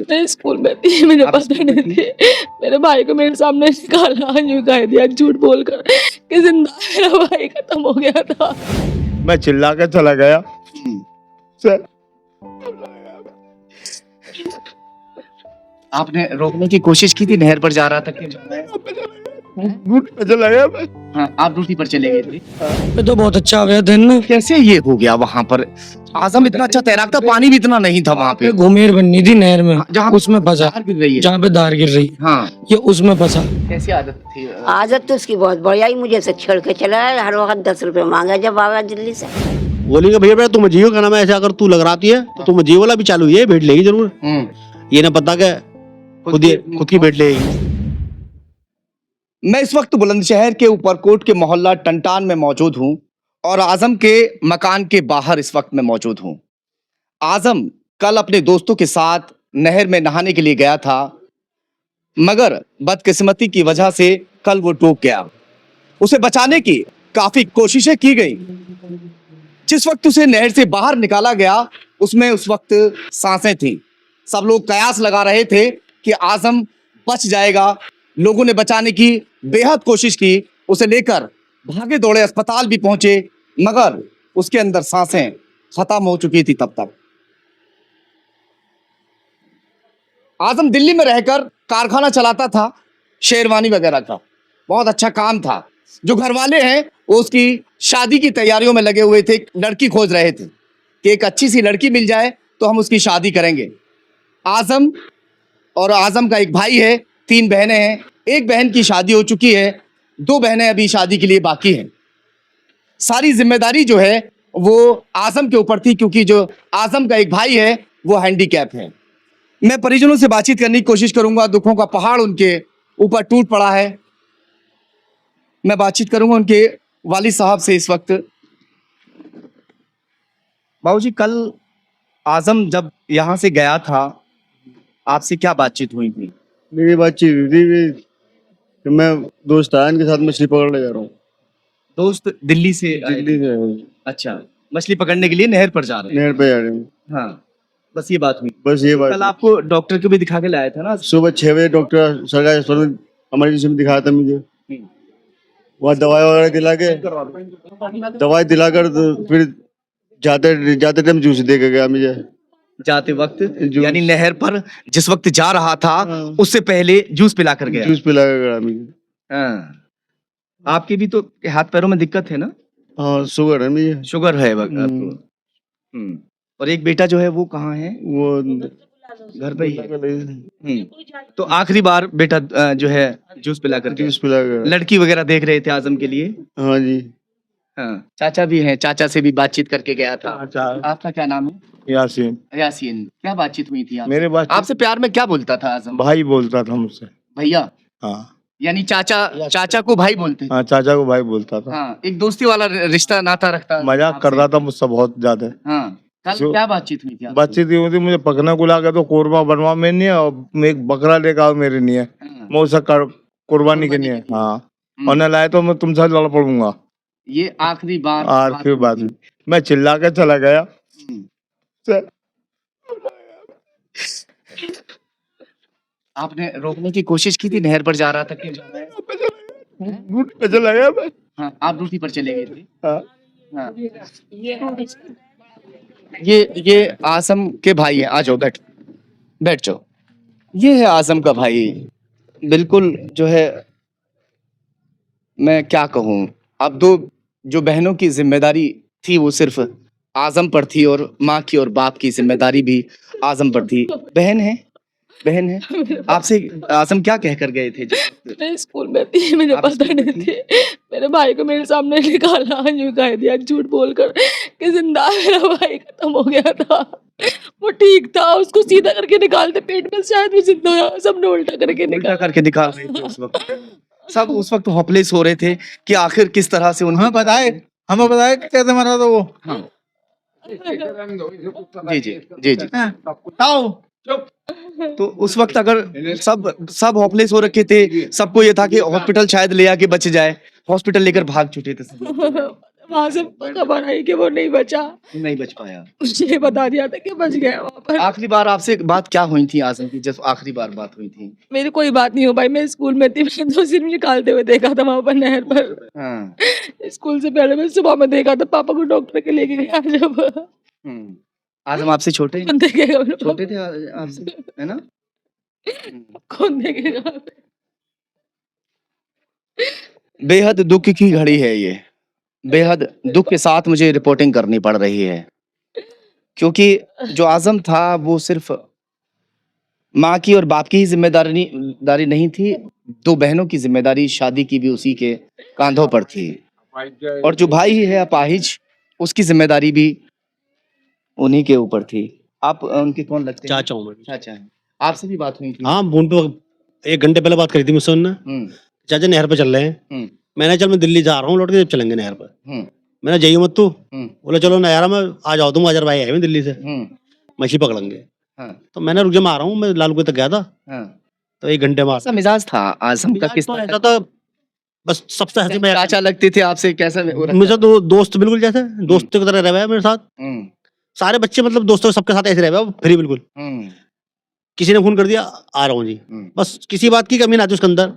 मैं स्कूल में थी, मुझे आप पता स्कूल में नहीं थी? थी। मेरे भाई को मेरे सामने निकाला, यूँ कह दिया झूठ बोलकर कि जिंदा मेरा भाई खत्म हो गया था। मैं चिल्ला के चला गया हम्म, सर। आपने रोकने की कोशिश की थी, नहर पर जा रहा था कि ड्यूटी पे चला गया मैं। हाँ, आप ड्यूटी पर चले गए थे। मैं तो बहुत अच्छा हुआ दिन, कैसे ये हो गया वहां पर? आजम इतना अच्छा तैराक था, पानी भी इतना नहीं था वहां पे। घुमेर बननी थी नहर में, जहाँ उसमें फंसा, धार गिर रही है। जहाँ पे धार गिर रही, हाँ, ये उसमें फंसा। कैसी आदत थी? आदत तो उसकी बहुत बढ़िया ही, मुझे से छेड़ के चला है, हर वक्त 10 रुपए मांगा जब आया दिल्ली से। बोलेंगे भैया भैया तुम जियो का नाम है, ऐसा अगर तू लग रही है तो तुम जियो वाला भी चालू ये भेट लेगी जरूर। ये ना पता क्या खुद की भेट लेगी। मैं इस वक्त बुलंदशहर के ऊपरकोट के मोहल्ला टंटान में मौजूद हूं और आजम के मकान के बाहर इस वक्त मैं मौजूद हूं। आजम कल अपने दोस्तों के साथ नहर में नहाने के लिए गया था, मगर बदकिस्मती की वजह से कल वो डूब गया। उसे बचाने की काफी कोशिशें की गई। जिस वक्त उसे नहर से बाहर निकाला गया उसमें उस वक्त सांसें थीं। सब लोग कयास लगा रहे थे कि आजम बच जाएगा। लोगों ने बचाने की बेहद कोशिश की, उसे लेकर भागे दौड़े अस्पताल भी पहुंचे, मगर उसके अंदर सांसें खत्म हो चुकी थी तब तक। आजम दिल्ली में रहकर कारखाना चलाता था, शेरवानी वगैरह का, बहुत अच्छा काम था। जो घर वाले हैं वो उसकी शादी की तैयारियों में लगे हुए थे, लड़की खोज रहे थे कि एक अच्छी सी लड़की मिल जाए तो हम उसकी शादी करेंगे। आजम और आजम का एक भाई है, 3 बहनें हैं। एक बहन की शादी हो चुकी है, 2 बहनें अभी शादी के लिए बाकी हैं। सारी जिम्मेदारी जो है वो आजम के ऊपर थी, क्योंकि जो आजम का एक भाई है वो हैंडीकैप है। मैं परिजनों से बातचीत करने की कोशिश करूंगा, दुखों का पहाड़ उनके ऊपर टूट पड़ा है। मैं बातचीत करूंगा उनके वालिद साहब से इस वक्त। बाबूजी, कल आजम जब यहाँ से गया था, आपसे क्या बातचीत हुई थी? मेरी बातचीत हुई थी कि मैं दोस्त आया इनके साथ मछली पकड़ने जा रहा हूँ। दोस्त दिल्ली से आए दिल्ली थे? से अच्छा, मछली पकड़ने के लिए नहर पर जा रहे हैं। नहर पे जा रहे हूँ। हाँ, बस ये बात हुई। बस ये बात। कल आपको डॉक्टर को भी दिखा के लाया था ना? सुबह 6 बजे डॉक्टर सरकारी अस्पताल में इमरजेंसी में दिखाया था मुझे। वहाँ दवाई वगैरह दवाई दिलाकर तो फिर जाते टाइम जूस दे के गया मुझे। जाते वक्त यानी नहर पर जिस वक्त जा रहा था उससे पहले जूस पिला कर गया। जूस पिला के गया मुझे। हाँ। आपके भी तो हाथ पैरों में दिक्कत है ना? हाँ, शुगर है मुझे। शुगर है आपको। और एक बेटा जो है वो कहाँ है? वो घर पे ही है। तो आखिरी बार बेटा जो है जूस पिला कर गया। जूस पिला के गया। लड़की वगैरह देख रहे थे आजम के लिए? हाँ जी। हाँ, चाचा भी हैं, चाचा से भी बातचीत करके गया था। आपका क्या नाम है? यासीन। यासीन। क्या बातचीत हुई थी आपसे? मेरे बात आपसे प्यार में क्या बोलता था आजम? भाई बोलता था मुझसे। भैया? हाँ यानी चाचा को भाई बोलते थे। हाँ, चाचा को भाई बोलता था। हाँ, एक दोस्ती वाला रिश्ता नाता रखता। मजाक कर रहा था मुझसे बहुत ज्यादा। हाँ, कल क्या बातचीत हुई थी आपसे? बातचीत ये होती, मुझे पकना को ला के तो कोरमा बनवा में नहीं है और एक बकरा लेकर आओ मेरे लिए, हाँ। मैं उसका कुर्बानी के लिए। हाँ, और न लाए तो मैं तुमसे लड़ पड़ूंगा। ये आखिरी बार बात मैं चिल्ला के चला गया सर। आपने रोकने की कोशिश की थी, नहर पर जा रहा था कि ड्यूटी पे चला गया मैं। हाँ, आप ड्यूटी पर चले गए थे। हाँ। हाँ। ये आजम के भाई हैं। आ जाओ, बैठ जाओ। ये है आजम का भाई। बिल्कुल जो है, मैं क्या कहूँ, अब 2 जो बहनों की जिम्मेदारी थी वो सिर्फ आजम पर थी, और माँ की और बाप की जिम्मेदारी भी आजम पर थी। बहन है आपसे आजम क्या कहकर गए थे? मैं स्कूल में थी, मुझे आप पता स्कूल में नहीं थी? थी। मेरे भाई को मेरे सामने निकाला, यूँ कह दिया झूठ बोलकर कि जिंदा मेरा भाई खत्म हो गया था। वो ठीक था, उसको सीधा करके निकालते पेट में, शायद वो जिंदा हुआ। सबने उल्टा करके उल्टा करके निकाल रहे थे उस वक्त। सब उस वक्त होपलेस हो रहे थे कि आखिर किस तरह से हमें बताए कि कैसे मरा था वो। हाँ। जी। बताओ। तो उस वक्त अगर सब होपलेस हो रखे थे, सबको ये था कि हॉस्पिटल शायद ले आके बच जाए, हॉस्पिटल लेकर भाग छूटे थे सब। वहाँ से खबर आई कि वो नहीं बचा, नहीं बच पाया। मुझे बता दिया था कि बच गया वहाँ पर। आखिरी बार आपसे बात क्या हुई थी आजम की, जब आखिरी बार बात हुई थी? मेरी कोई बात नहीं हो भाई, मैं स्कूल में थी, मैंने तो सिर्फ निकालते हुए देखा था वहाँ पर नहर पर। हाँ। स्कूल से पहले मैं सुबह में देखा था, पापा को डॉक्टर के लेके गया जब। आजम आपसे छोटे कौन देखेगा मेरे पापा? छोटे थे आपसे, है ना? कौन देखेगा? बेहद दुख की घड़ी है ये, बेहद दुख के साथ मुझे रिपोर्टिंग करनी पड़ रही है, क्योंकि जो आजम था वो सिर्फ माँ की और बाप की ही जिम्मेदारी नहीं थी, दो बहनों की जिम्मेदारी शादी की भी उसी के कांधों पर थी, और जो भाई है अपाहिज उसकी जिम्मेदारी भी उन्हीं के ऊपर थी। आप उनके कौन लगते हैं? चाचा हूँ मैं। चाचा हैं। आपसे भी बात हुई थी? हाँ, फोन पे 1 घंटे पहले बात करी थी मुझसे उन्होंने। चाचा नहर पे चल रहे हैं। मैंने चल मैं दिल्ली जा रहा हूँ, लौट के जब चलेंगे नहर पर। मैंने जाइए मत तू। बोले चलो नहर में आ जाओ तुम, अजर भाई आए हैं दिल्ली से, मछली पकड़ेंगे। तो मैंने रुक जा, मैं आ रहा हूँ, मैं लालू तक गया था। तो 1 घंटे में कैसा मिजाज था आजम का? किस तो ऐसा था, बस सबसे हंसी मजाक। चाचा लगते थे आपसे? कैसा मुझे तो दोस्त बिल्कुल जैसे दोस्त की तरह रह रहा है मेरे साथ। सारे बच्चे मतलब दोस्तों सबके साथ ऐसे रह रहा है फ्री बिल्कुल। किसी ने फोन कर दिया आ रहा हूँ जी, बस किसी बात की कमी ना आती उसके अंदर।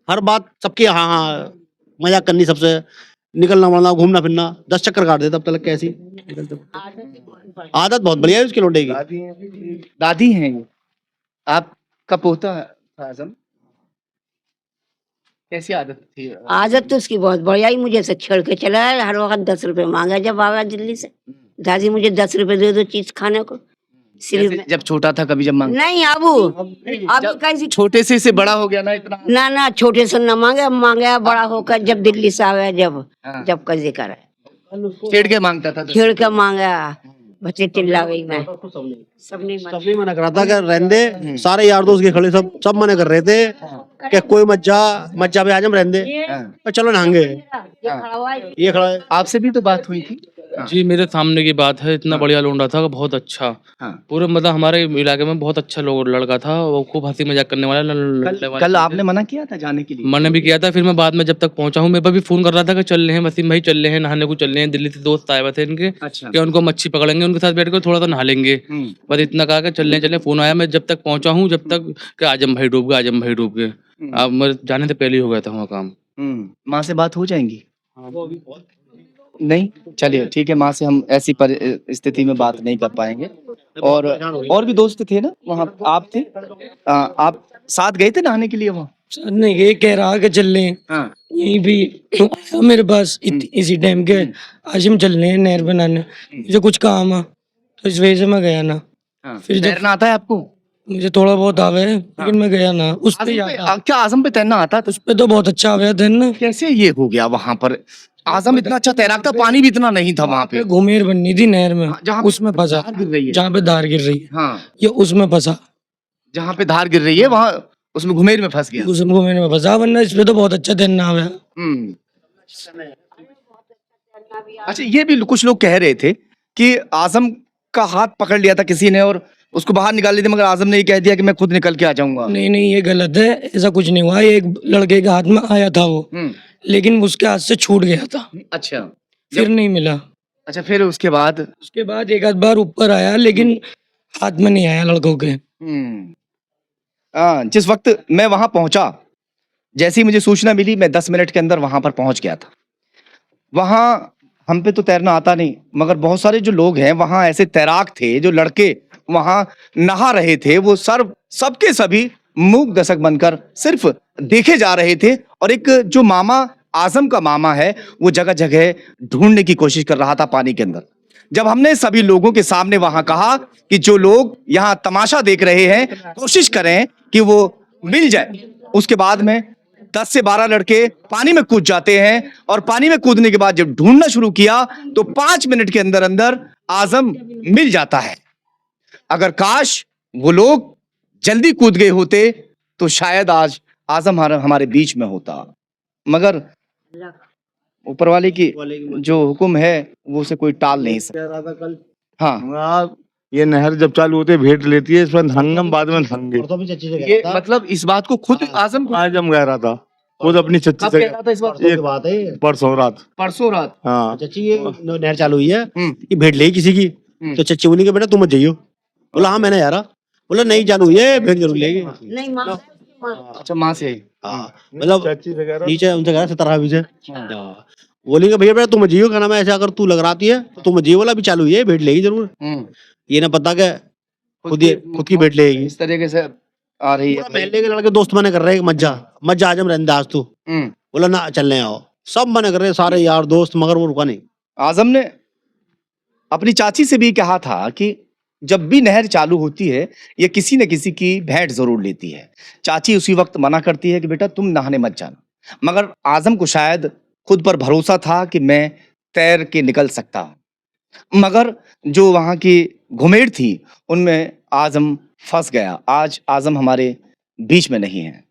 हर बात सबकी हाँ हाँ, मजाक करनी सबसे, निकलना वरना घूमना फिरना, 10 चक्कर काट देता अब तक कैसी। आदत बहुत बढ़िया है उसके लौटे की। दादी हैं ये। आपका पोता था आजम, कैसी आदत थी? आदत तो उसकी बहुत बढ़िया ही, मुझे से छेड़ के चला है, हर वक्त 10 रुपए मांगा जब आया दिल्ली से। दादी मुझे 10 रुपए दे दो चीज खाने को। सिर्फ जैसे जब छोटा था कभी जब मांग नहीं अबू, अभी कैसी छोटे से बड़ा हो गया ना इतना। ना छोटे से न मांगे, अब मांगे बड़ा होकर जब दिल्ली से आया, जब कैसे करे छेड़ के मांगता था? छेड़ के मांगा, बच्चे चिल्ला गई मैं, सबने सबने मना करा था कि रहने दे। सारे यार दोस्त के खड़े सब मना कर रहे थे कि कोई मत जा पे आजम रहने दे, चलो नहाएंगे। ये खड़ा है। आपसे भी तो बात हुई थी? जी मेरे सामने की बात है, इतना बढ़िया लोंडा था, बहुत अच्छा। पूरे मतलब हमारे इलाके में बहुत अच्छा लड़का था, वो खूब हंसी मजाक करने वाला, लड़ने वाला। कल आपने मना किया था जाने के लिए? मैंने भी किया था, फिर मैं बाद में जब तक पहुंचा हूँ, मेरे पर भी फोन कर रहा था कि चल रहे हैं वसीम भाई, चल रहे हैं नहाने को, चल रहे हैं। दिल्ली से दोस्त आए हुए थे इनके, अच्छा। कि उनको मच्छी पकड़ेंगे, उनके साथ बैठ कर थोड़ा सा नहा लेंगे, बस इतना कहा कि चल रहे। फोन आया, मैं जब तक पहुंचा हूँ जब तक कि आजम भाई डूब गए, आजम भाई डूब गए। अब मैं जाने से पहले ही हो गया था वहाँ काम। माँ से बात हो जाएंगी? नहीं, चलिए ठीक है, माँ से हम ऐसी स्थिति में बात नहीं कर पाएंगे। और भी दोस्त थे ना वहाँ? आप थे? आप साथ गए थे नहाने के लिए वहाँ? नहीं, ये कह रहा कि चल रहे हैं। हाँ। यहीं भी आया मेरे पास इसी टाइम के, आज हम चल रहे हैं नहर बनाने, मुझे कुछ काम है तो इस वजह से मैं गया ना। फिर जब तैरना आता है आपको? मुझे थोड़ा बहुत आवे है, लेकिन मैं गया ना। उस पे क्या आजम पे तैरना आता है? उस पे तो बहुत अच्छा आवे तैरना। कैसे ये हो गया वहाँ पर? आजम इतना अच्छा तैराक था, पानी भी इतना नहीं था वहाँ पे। घुमेर बननी थी नहर में, जहाँ उसमें फंसा, गिर रही है, जहाँ पे धार गिर रही है, हाँ, ये उसमें फंसा, जहाँ पे धार गिर रही है वहाँ उसमें घुमेर में फंस गया। उसमें घुमेर में फंसा, वरना इस पे तो बहुत अच्छा तैरना आवे। अच्छा, ये भी कुछ लोग कह रहे थे कि आजम का हाथ पकड़ लिया था किसी ने और उसको बाहर निकाल लिया था, मगर आजम ने ये कह दिया कि मैं खुद निकल के आ जाऊंगा। नहीं, ये गलत है, ऐसा कुछ नहीं हुआ। एक लड़के के हाथ में आया था वो, लेकिन उसके हाथ से छूट गया था। अच्छा, फिर नहीं मिला। अच्छा, फिर उसके बाद एक आध बार ऊपर आया, लेकिन हाथ में नहीं आया लड़कों के। जिस वक्त मैं वहां पहुंचा, जैसे ही मुझे सूचना मिली, मैं 10 मिनट के अंदर वहां पर पहुंच गया था। वहां हम पे तो तैरना आता नहीं, मगर बहुत सारे जो लोग हैं वहां ऐसे तैराक थे, जो लड़के वहां नहा रहे थे, वो सबके सभी मूक दशक बनकर सिर्फ देखे जा रहे थे। और एक जो मामा, आजम का मामा है, वो जगह जगह ढूंढने की कोशिश कर रहा था पानी के अंदर। जब हमने सभी लोगों के सामने वहां कहा कि जो लोग यहाँ तमाशा देख रहे हैं, कोशिश करें कि वो मिल जाए, उसके बाद में 10 से 12 लड़के पानी में कूद जाते हैं। और पानी में कूदने के बाद जब ढूंढना शुरू किया तो 5 मिनट के अंदर अंदर आजम मिल जाता है। अगर काश वो लोग जल्दी कूद गए होते तो शायद आज आजम हमारे बीच में होता, मगर ऊपर वाले की जो हुक्म है वो उसे कोई टाल नहीं सकता। हाँ, ये नहर जब चालू होती है भेंट लेती है, इसमें हंगम बाद में हंगे। ये मतलब इस बात को खुद आजम आजम कह रहा था खुद अपनी चच्ची कब से कहता था इस बात? ये बात है ये। परसों रात। परसों रात। हाँ चाची ये नहर चालू हुई है, हम्म। ये भेंट ले किसी की, तो चच्ची बोली कि बेटा तुम मत जाइयो। बोला हाँ मैंने यारा, बोला नहीं चालू हुई है, भेंट जरूर लेगी। नहीं माँ अच्छा, माँ से। हाँ मतलब चाची से कह रहा नीचे उनसे कह रहा 17 से बोली कि भैया बेटा तुम जियो, क्या नाम है, ऐसे अगर तू लग रही है तो तुम जियो, वाला भी चालू है, भेंट लेगी जरूर। ये ना पता कि खुद की भेंट लेगी। इस तरीके से आ रही है। पहले के लड़के दोस्त मने कर रहे हैं कि मज्जा आजम रहने आज तू, बोला ना चलने आओ, सब मने कर रहे हैं सारे यार दोस्त, मगर वो रुका नहीं। आजम ने अपनी चाची से भी कहा था कि जब भी नहर चालू होती है ये किसी न किसी की भेंट जरूर लेती है। चाची उसी वक्त मना करती है कि बेटा तुम नहाने मत जाना, मगर आजम को शायद खुद पर भरोसा था कि मैं तैर के निकल सकता हूं, मगर जो वहां की घुमेड़ थी उनमें आजम फंस गया। आज आजम हमारे बीच में नहीं है।